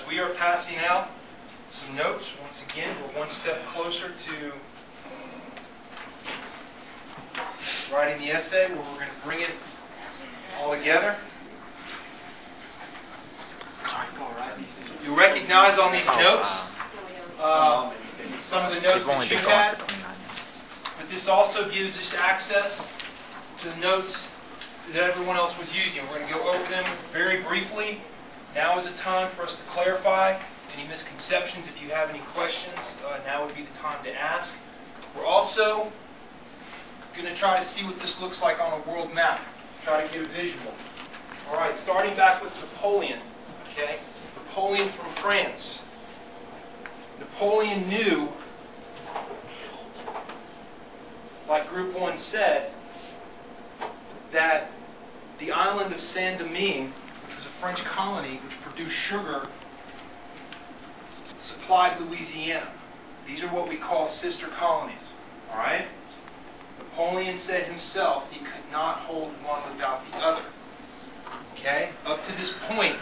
we are passing out some notes. Once again, we're one step closer to writing the essay, where we're going to bring it all together. You recognize on these notes some of the notes that you had, but this also gives us access to the notes that everyone else was using. We're going to go over them very briefly. Now is the time for us to clarify any misconceptions. If you have any questions, now would be the time to ask. We're also going to try to see what this looks like on a world map. Try to get a visual. All right, starting back with Napoleon. Okay, Napoleon from France. Napoleon knew, like Group 1 said, that the island of Saint-Domingue, which was a French colony which produced sugar, supplied Louisiana. These are what we call sister colonies. All right? Napoleon said himself he could not hold one without the other. Okay? Up to this point,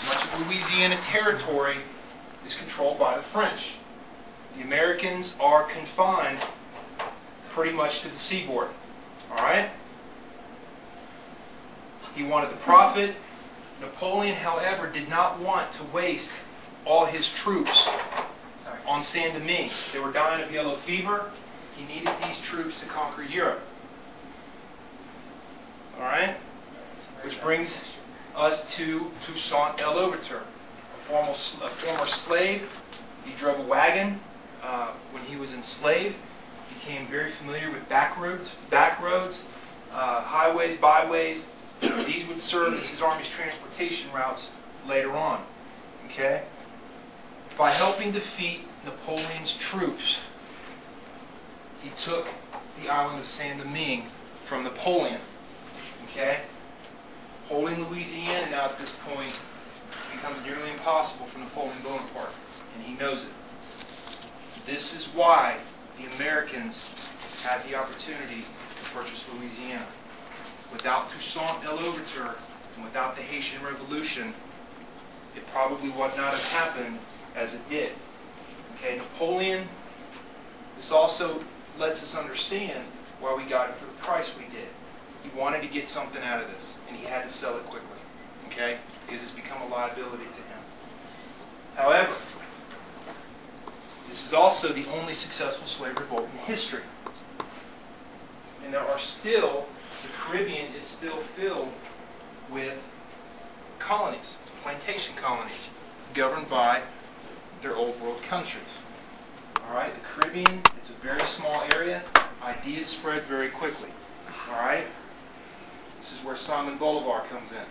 much of Louisiana territory is controlled by the French. The Americans are confined pretty much to the seaboard. All right? He wanted the profit. Napoleon, however, did not want to waste all his troops on Saint-Domingue. They were dying of yellow fever. He needed these troops to conquer Europe. All right? Which brings us to Toussaint L'Ouverture, a former slave. He drove a wagon when he was enslaved. He became very familiar with back roads, highways, byways. These would serve as his army's transportation routes later on. Okay? By helping defeat Napoleon's troops, he took the island of Saint-Domingue from Napoleon. Okay? Holding Louisiana now at this point becomes nearly impossible for Napoleon Bonaparte, and he knows it. This is why the Americans had the opportunity to purchase Louisiana. Without Toussaint L'Ouverture and without the Haitian Revolution, it probably would not have happened as it did. Okay, Napoleon, this also lets us understand why we got it for the price we did. He wanted to get something out of this, and he had to sell it quickly, okay, because it's become a liability to him. However, this is also the only successful slave revolt in history. And there are still, the Caribbean is still filled with colonies, plantation colonies, governed by their old world countries. All right, the Caribbean, it's a very small area. Ideas spread very quickly. All right, this is where Simon Bolivar comes in.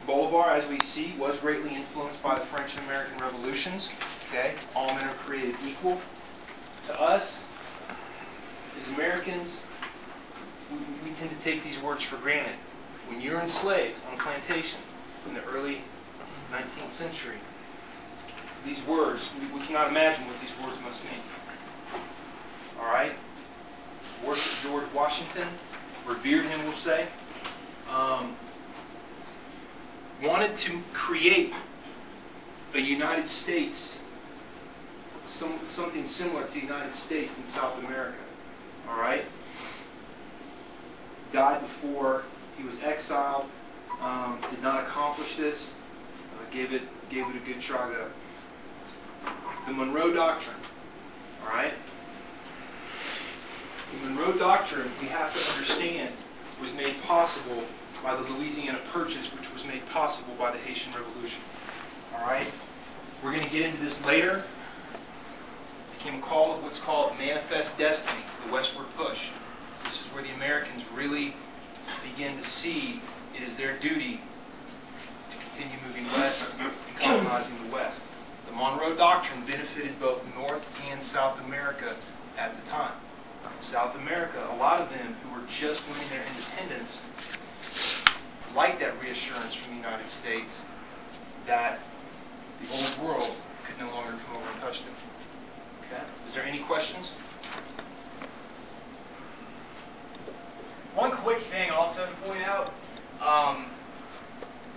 Bolivar, as we see, was greatly influenced by the French and American revolutions. Okay, all men are created equal. To us, as Americans, we tend to take these words for granted. When you're enslaved on a plantation in the early 19th century, these words, we cannot imagine what these words must mean. All right? Worshiped George Washington, revered him, we'll say. Wanted to create a United States, something similar to the United States in South America. All right? Died before he was exiled. Did not accomplish this. Gave it a good try though. The Monroe Doctrine. All right? The Monroe Doctrine, we have to understand, was made possible by the Louisiana Purchase, which was made possible by the Haitian Revolution. All right? We're going to get into this later. It became called what's called Manifest Destiny, the westward push. This is where the Americans really begin to see it is their duty to continue moving west and colonizing the West. The Monroe Doctrine benefited both North and South America at the time. South America, a lot of them who were just winning their independence, liked that reassurance from the United States that the old world could no longer come over and touch them. Okay? Is there any questions? One quick thing also to point out,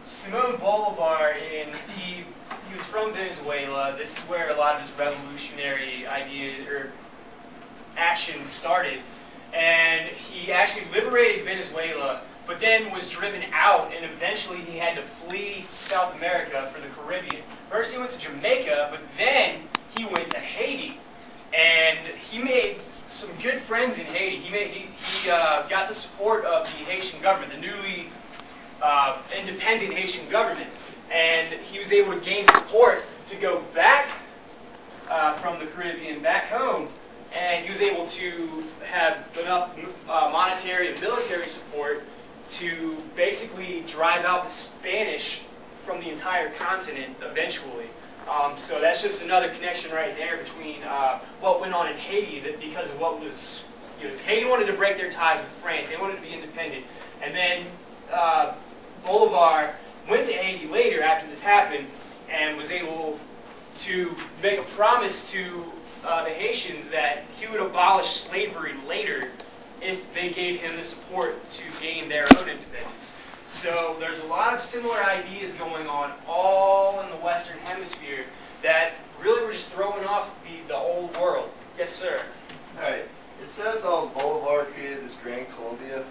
Simón Bolivar, he was from Venezuela. This is where a lot of his revolutionary ideas or actions started. And he actually liberated Venezuela, but then was driven out, and eventually he had to flee South America for the Caribbean. First he went to Jamaica, but then he went to Haiti. And he made some good friends in Haiti. He got the support of the Haitian government, the newly independent Haitian government. And he was able to gain support to go back from the Caribbean back home. And he was able to have enough monetary and military support to basically drive out the Spanish from the entire continent eventually. So that's just another connection right there between what went on in Haiti, that because of what was, Haiti wanted to break their ties with France. They wanted to be independent. And then Bolivar went to Haiti later after this happened and was able to make a promise to the Haitians that he would abolish slavery later if they gave him the support to gain their own independence. So there's a lot of similar ideas going on all in the Western Hemisphere that really were just throwing off the old world. Yes, sir? Alright, it says Bolivar created this Grand Colombia,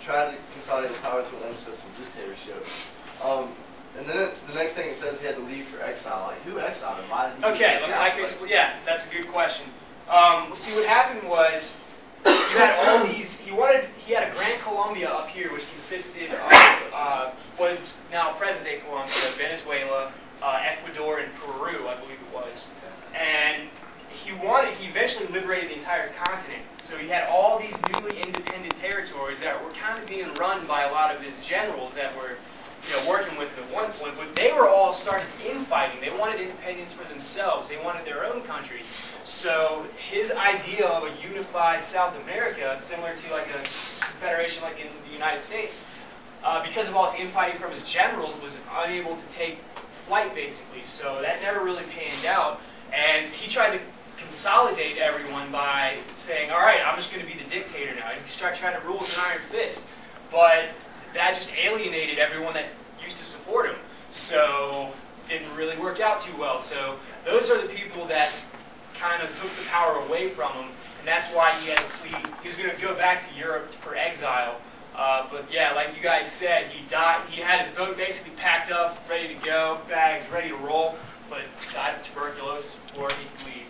trying to consolidate his power through an unsystem dictatorship. And then the next thing it says he had to leave for exile. Like, who exiled him? Why did he I can explain. Yeah, that's a good question. See, what happened was, you had all these, he had a Grand Colombia up here, which consisted of what is now present-day Colombia, Venezuela, Ecuador, and Peru, I believe it was. And he eventually liberated the entire continent. So he had all these newly independent territories that were kind of being run by a lot of his generals that were working with him at one point, but they were all starting infighting. They wanted independence for themselves. They wanted their own countries. So his idea of a unified South America, similar to like a confederation like in the United States, because of all his infighting from his generals, was unable to take flight basically. So that never really panned out. And he tried to consolidate everyone by saying, all right, I'm just going to be the dictator now. He's going to start trying to rule with an iron fist. But that just alienated everyone that used to support him. So it didn't really work out too well. So those are the people that kind of took the power away from him. And that's why he had to flee. He was going to go back to Europe for exile. But yeah, like you guys said, he died. He had his boat basically packed up, ready to go, bags ready to roll, but died of tuberculosis before he could leave.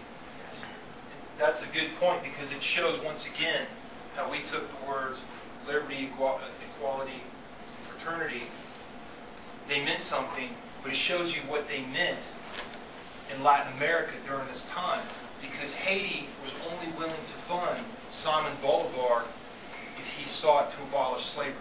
That's a good point, because it shows once again how we took the words liberty, equality, fraternity. They meant something, but it shows you what they meant in Latin America during this time, because Haiti was only willing to fund Simón Bolivar if he sought to abolish slavery.